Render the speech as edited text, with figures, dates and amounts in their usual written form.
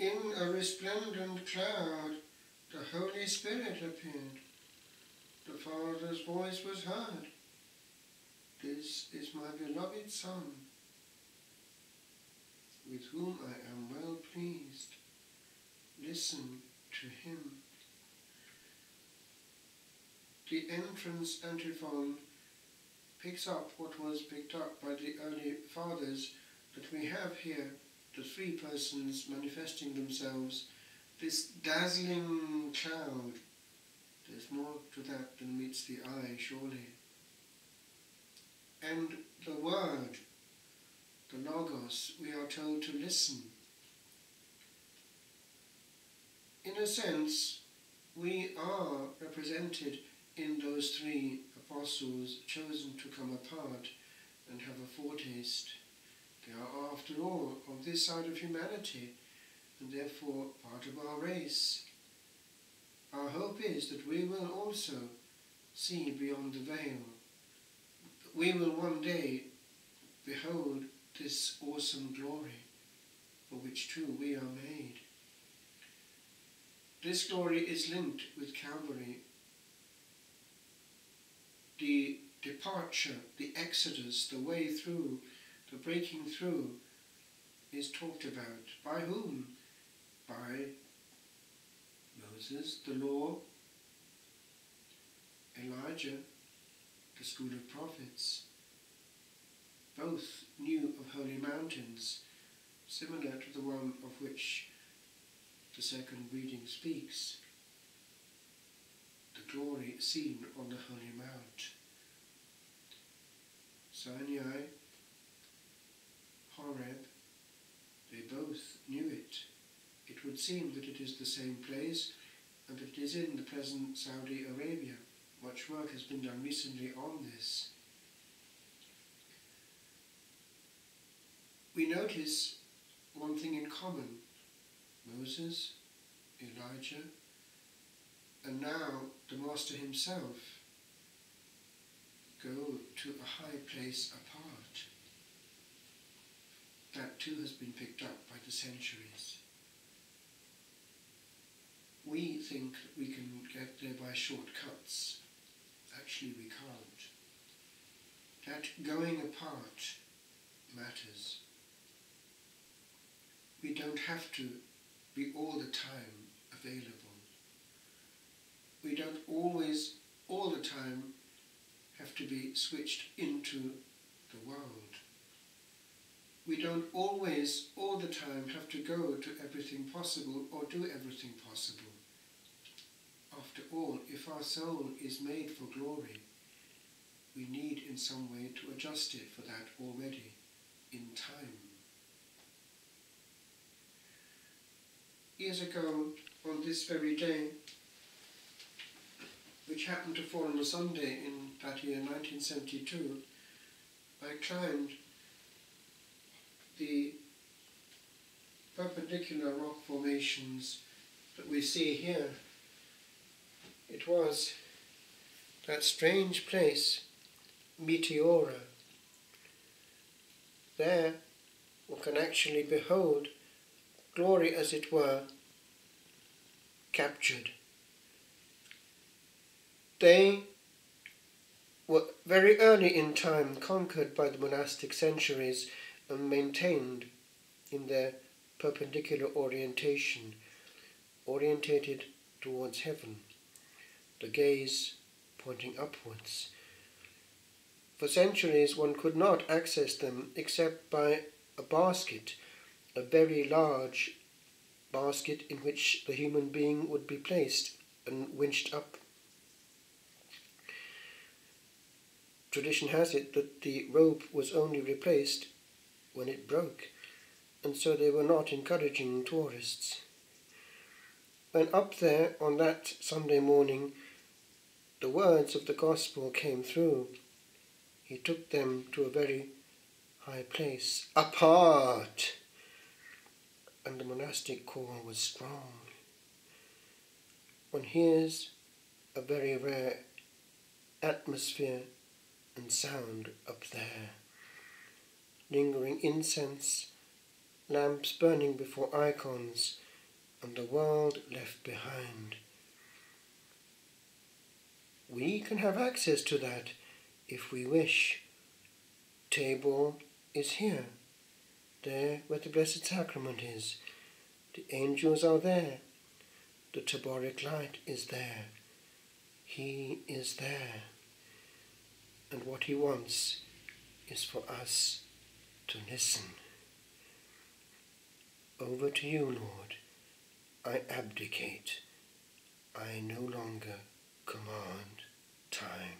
In a resplendent cloud, the Holy Spirit appeared. The Father's voice was heard. This is my beloved Son, with whom I am well pleased. Listen to him. The entrance antiphon picks up what was picked up by the early fathers, that we have here the three persons manifesting themselves, this dazzling cloud. There's more to that than meets the eye, surely. And the Word, the Logos, we are told to listen. In a sense, we are represented in those three apostles chosen to come apart and have a foretaste. They are, after all, of this side of humanity, and therefore part of our race. Our hope is that we will also see beyond the veil. We will one day behold this awesome glory, for which too we are made. This glory is linked with Calvary. The departure, the exodus, the way through, the breaking through is talked about. By whom? By Moses, the law, Elijah, the school of prophets. Both knew of holy mountains, similar to the one of which the second reading speaks. The glory seen on the holy mount. Sinai, Horeb, they both knew it. It would seem that it is the same place, and that it is in the present Saudi Arabia. Much work has been done recently on this. We notice one thing in common. Moses, Elijah, and now the Master himself go to a high place apart. That too has been picked up by the centuries. We think that we can get there by shortcuts. Actually, we can't. That going apart matters. We don't have to be all the time available. We don't always, all the time, have to be switched into the world. We don't always, all the time, have to go to everything possible or do everything possible. After all, if our soul is made for glory, we need in some way to adjust it for that already, in time. Years ago, on this very day, which happened to fall on a Sunday in that year, 1972, I climbed the perpendicular rock formations that we see here. It was that strange place, Meteora. There one can actually behold glory, as it were, captured. They were very early in time conquered by the monastic centuries and maintained in their perpendicular orientation, orientated towards heaven, the gaze pointing upwards. For centuries one could not access them except by a basket, a very large basket in which the human being would be placed and winched up. Tradition has it that the rope was only replaced when it broke, and so they were not encouraging tourists. When up there on that Sunday morning, the words of the gospel came through. He took them to a very high place, apart, and the monastic call was strong. One hears a very rare atmosphere and sound up there. Lingering incense, lamps burning before icons, and the world left behind. We can have access to that if we wish. Tabor is here, there where the Blessed Sacrament is. The angels are there. The Taboric light is there. He is there. And what he wants is for us to listen. Over to you, Lord. I abdicate. I no longer command time.